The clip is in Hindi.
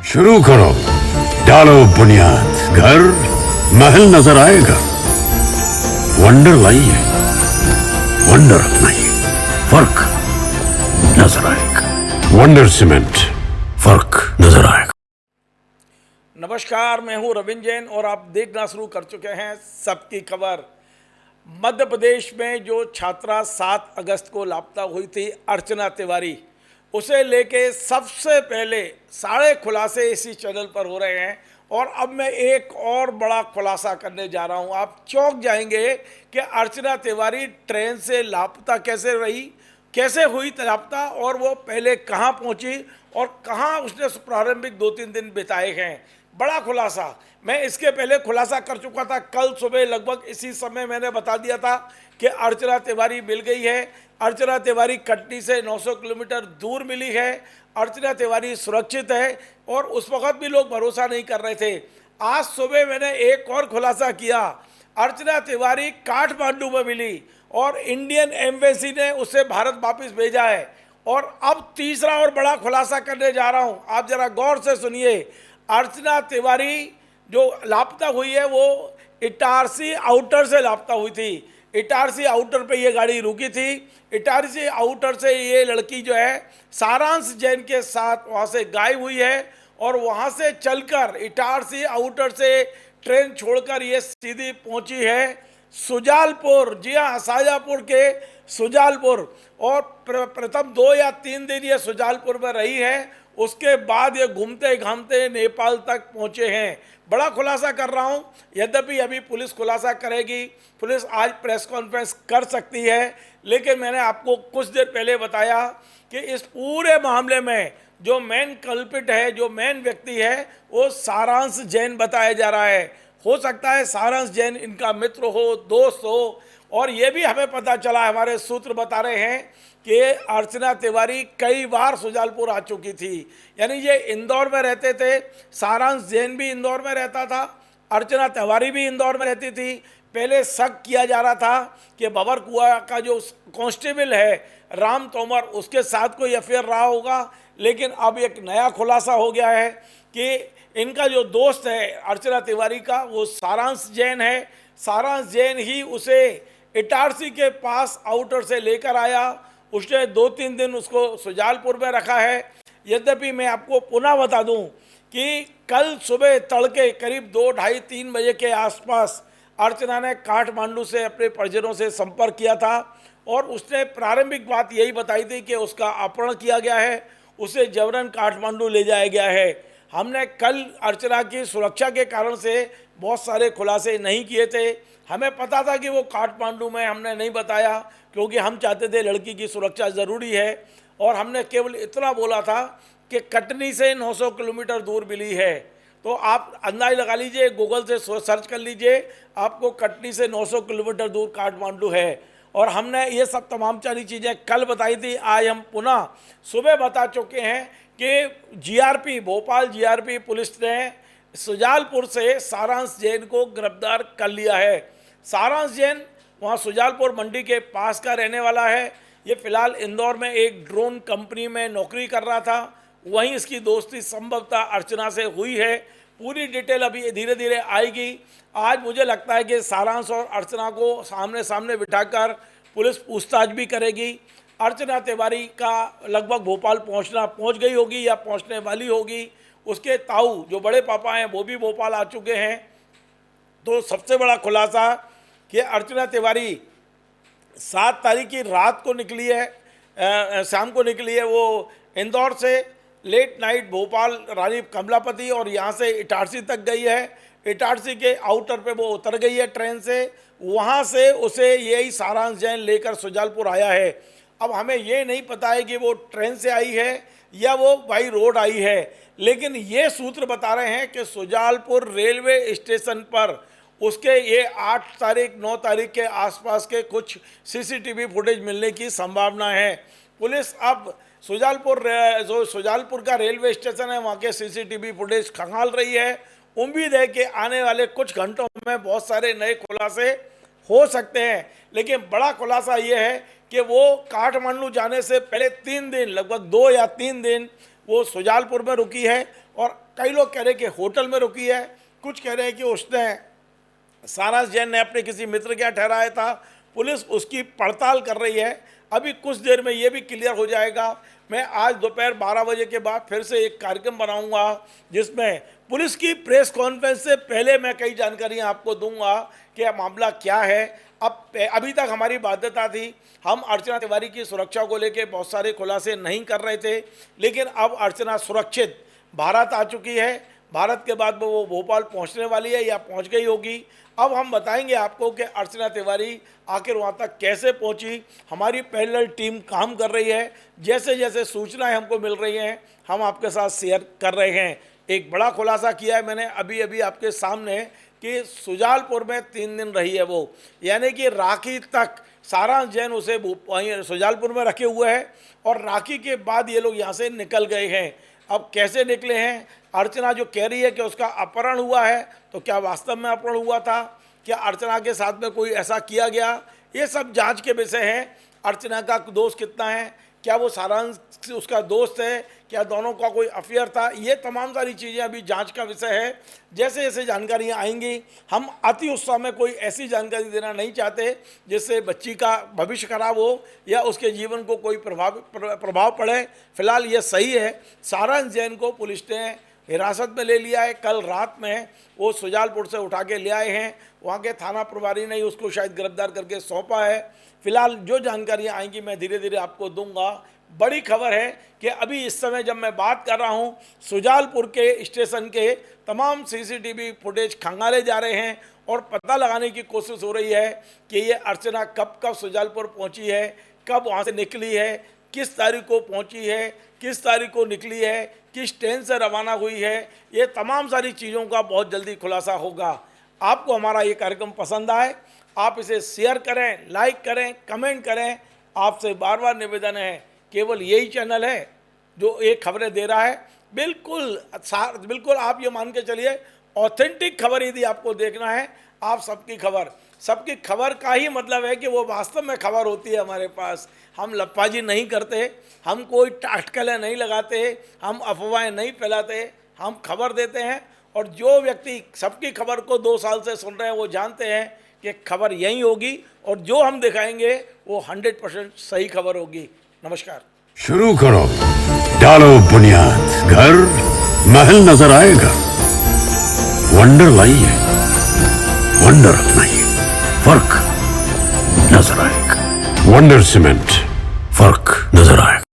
शुरू करो, डालो बुनियाद, घर महल नजर आएगा। वंडर लाइए, वंडर अपनाइए, फर्क नजर आएगा। वंडर सीमेंट, फर्क नजर आएगा। नमस्कार, मैं हूं रविंद्र जैन और आप देखना शुरू कर चुके हैं सबकी खबर। मध्य प्रदेश में जो छात्रा 7 अगस्त को लापता हुई थी अर्चना तिवारी, उसे लेके सबसे पहले सारे खुलासे इसी चैनल पर हो रहे हैं और अब मैं एक और बड़ा खुलासा करने जा रहा हूं। आप चौंक जाएंगे कि अर्चना तिवारी ट्रेन से लापता कैसे रही, कैसे हुई लापता और वो पहले कहां पहुंची और कहां उसने प्रारंभिक 2-3 दिन बिताए हैं। बड़ा खुलासा। मैं इसके पहले खुलासा कर चुका था, कल सुबह लगभग इसी समय मैंने बता दिया था कि अर्चना तिवारी मिल गई है। अर्चना तिवारी कटनी से 900 किलोमीटर दूर मिली है। अर्चना तिवारी सुरक्षित है और उस वक्त भी लोग भरोसा नहीं कर रहे थे। आज सुबह मैंने एक और खुलासा किया, अर्चना तिवारी काठमांडू में मिली और इंडियन एम्बेसी ने उसे भारत वापस भेजा है। और अब तीसरा और बड़ा खुलासा करने जा रहा हूं, आप जरा गौर से सुनिए। अर्चना तिवारी जो लापता हुई है वो इटारसी आउटर से लापता हुई थी। इटारसी आउटर पे ये गाड़ी रुकी थी। इटारसी आउटर से ये लड़की जो है सारांश जैन के साथ वहाँ से गायब हुई है और वहाँ से चलकर इटारसी आउटर से ट्रेन छोड़कर ये सीधी पहुँची है सुजालपुर। जी हाँ, शाहजहाँपुर के सुजालपुर। और प्रथम 2 या 3 दिन ये सुजालपुर में रही है। उसके बाद ये घूमते घामते नेपाल तक पहुँचे हैं। बड़ा खुलासा कर रहा हूँ, यद्यपि अभी पुलिस खुलासा करेगी, पुलिस आज प्रेस कॉन्फ्रेंस कर सकती है, लेकिन मैंने आपको कुछ देर पहले बताया कि इस पूरे मामले में जो मेन कल्पिट है, जो मेन व्यक्ति है, वो सारांश जैन बताया जा रहा है। हो सकता है सारांश जैन इनका मित्र हो, दोस्त हो। और ये भी हमें पता चला, हमारे सूत्र बता रहे हैं कि अर्चना तिवारी कई बार सुजालपुर आ चुकी थी। यानी ये इंदौर में रहते थे, सारांश जैन भी इंदौर में रहता था, अर्चना तिवारी भी इंदौर में रहती थी। पहले शक किया जा रहा था कि भंवर कुआं का जो कांस्टेबल है राम तोमर, उसके साथ कोई अफेयर रहा होगा, लेकिन अब एक नया खुलासा हो गया है कि इनका जो दोस्त है अर्चना तिवारी का, वो सारांश जैन है। सारांश जैन ही उसे इटारसी के पास आउटर से लेकर आया। उसने 2-3 दिन उसको सुजालपुर में रखा है। यद्यपि मैं आपको पुनः बता दूं कि कल सुबह तड़के करीब 2-2:30-3 बजे के आसपास अर्चना ने काठमांडू से अपने परिजनों से संपर्क किया था और उसने प्रारंभिक बात यही बताई थी कि उसका अपहरण किया गया है, उसे जबरन काठमांडू ले जाया गया है। हमने कल अर्चना की सुरक्षा के कारण से बहुत सारे खुलासे नहीं किए थे। हमें पता था कि वो काठमांडू में, हमने नहीं बताया क्योंकि हम चाहते थे लड़की की सुरक्षा ज़रूरी है। और हमने केवल इतना बोला था कि कटनी से 900 किलोमीटर दूर मिली है। तो आप अंदाज़ लगा लीजिए, गूगल से सर्च कर लीजिए, आपको कटनी से 900 किलोमीटर दूर काठमांडू है। और हमने ये सब तमाम सारी चीज़ें कल बताई थी। आज हम पुनः सुबह बता चुके हैं कि जीआरपी भोपाल, जीआरपी पुलिस ने सुजालपुर से सारांश जैन को गिरफ्तार कर लिया है। सारांश जैन वहाँ सुजालपुर मंडी के पास का रहने वाला है। ये फिलहाल इंदौर में एक ड्रोन कंपनी में नौकरी कर रहा था, वहीं इसकी दोस्ती संभवतः अर्चना से हुई है। पूरी डिटेल अभी धीरे धीरे आएगी। आज मुझे लगता है कि सारांश और अर्चना को सामने सामने बिठाकर पुलिस पूछताछ भी करेगी। अर्चना तिवारी का लगभग भोपाल पहुंच गई होगी या पहुंचने वाली होगी। उसके ताऊ जो बड़े पापा हैं वो भी भोपाल आ चुके हैं। तो सबसे बड़ा खुलासा कि अर्चना तिवारी 7 तारीख की रात को निकली है, शाम को निकली है वो इंदौर से, लेट नाइट भोपाल रानी कमलापति और यहाँ से इटारसी तक गई है। इटारसी के आउटर पे वो उतर गई है ट्रेन से। वहाँ से उसे यही सारांश जैन लेकर सुजालपुर आया है। अब हमें ये नहीं पता है कि वो ट्रेन से आई है या वो बाई रोड आई है, लेकिन ये सूत्र बता रहे हैं कि सुजालपुर रेलवे स्टेशन पर उसके ये 8 तारीख 9 तारीख के आसपास के कुछ सीसीटीवी फुटेज मिलने की संभावना है। पुलिस अब जो सुजालपुर का रेलवे स्टेशन है वहाँ के सीसीटीवी फुटेज खंगाल रही है। उम्मीद है कि आने वाले कुछ घंटों में बहुत सारे नए खुलासे हो सकते हैं। लेकिन बड़ा खुलासा ये है कि वो काठमांडू जाने से पहले 3 दिन, लगभग 2 या 3 दिन वो सुजालपुर में रुकी है और कई लोग कह रहे हैं कि होटल में रुकी है, कुछ कह रहे हैं कि उसने सारांश जैन ने अपने किसी मित्र क्या ठहराया था। पुलिस उसकी पड़ताल कर रही है। अभी कुछ देर में ये भी क्लियर हो जाएगा। मैं आज दोपहर 12 बजे के बाद फिर से एक कार्यक्रम बनाऊंगा जिसमें पुलिस की प्रेस कॉन्फ्रेंस से पहले मैं कई जानकारियां आपको दूंगा कि यह मामला क्या है। अभी तक हमारी बाध्यता थी, हम अर्चना तिवारी की सुरक्षा को लेकर बहुत सारे खुलासे नहीं कर रहे थे, लेकिन अब अर्चना सुरक्षित भारत आ चुकी है। भारत के बाद वो भोपाल पहुंचने वाली है या पहुंच गई होगी। अब हम बताएंगे आपको कि अर्चना तिवारी आखिर वहाँ तक कैसे पहुंची। हमारी पैरेलल टीम काम कर रही है, जैसे जैसे सूचनाएं हमको मिल रही हैं हम आपके साथ शेयर कर रहे हैं। एक बड़ा खुलासा किया है मैंने अभी अभी आपके सामने कि सुजालपुर में 3 दिन रही है वो, यानी कि राखी तक सारांश जैन उसे वहीं सुजालपुर में रखे हुए हैं और राखी के बाद ये लोग यहाँ से निकल गए हैं। अब कैसे निकले हैं? अर्चना जो कह रही है कि उसका अपहरण हुआ है, तो क्या वास्तव में अपहरण हुआ था? क्या अर्चना के साथ में कोई ऐसा किया गया? ये सब जांच के विषय है। अर्चना का दोष कितना है? क्या वो सारांश उसका दोस्त है? क्या दोनों का कोई अफेयर था? ये तमाम सारी चीज़ें अभी जांच का विषय है। जैसे जैसे जानकारियाँ आएंगी, हम अति उत्साह में कोई ऐसी जानकारी देना नहीं चाहते जिससे बच्ची का भविष्य खराब हो या उसके जीवन को कोई प्रभाव पड़े। फिलहाल ये सही है, सारांश जैन को पुलिस ने हिरासत में ले लिया है। कल रात में वो सुजालपुर से उठा के ले आए हैं, वहाँ के थाना प्रभारी ने उसको शायद गिरफ्तार करके सौंपा है। फिलहाल जो जानकारियाँ आएंगी मैं धीरे धीरे आपको दूंगा। बड़ी खबर है कि अभी इस समय जब मैं बात कर रहा हूँ, सुजालपुर के स्टेशन के तमाम सीसीटीवी फुटेज खंगाले जा रहे हैं और पता लगाने की कोशिश हो रही है कि ये अर्चना कब कब सुजालपुर पहुँची है, कब वहाँ से निकली है, किस तारीख को पहुँची है, किस तारीख को निकली है, किस ट्रेन से रवाना हुई है। ये तमाम सारी चीज़ों का बहुत जल्दी खुलासा होगा। आपको हमारा ये कार्यक्रम पसंद आए, आप इसे शेयर करें, लाइक करें, कमेंट करें। आपसे बार बार निवेदन है, केवल यही चैनल है जो एक खबरें दे रहा है। बिल्कुल आप ये मान के चलिए, ऑथेंटिक खबर यदि आपको देखना है, आप सबकी खबर का ही मतलब है कि वो वास्तव में खबर होती है हमारे पास। हम लप्पाजी नहीं करते, हम कोई टाटकलें नहीं लगाते, हम अफवाहें नहीं फैलाते, हम खबर देते हैं। और जो व्यक्ति सबकी खबर को 2 साल से सुन रहे हैं वो जानते हैं कि खबर यही होगी और जो हम दिखाएंगे वो 100% सही खबर होगी। नमस्कार। शुरू करो, डालो बुनियाद, घर महल नजर आएगा। वंडर लाइए, वंडर अपनाइए, फर्क नजर आएगा। वंडर सीमेंट, फर्क नजर आएगा।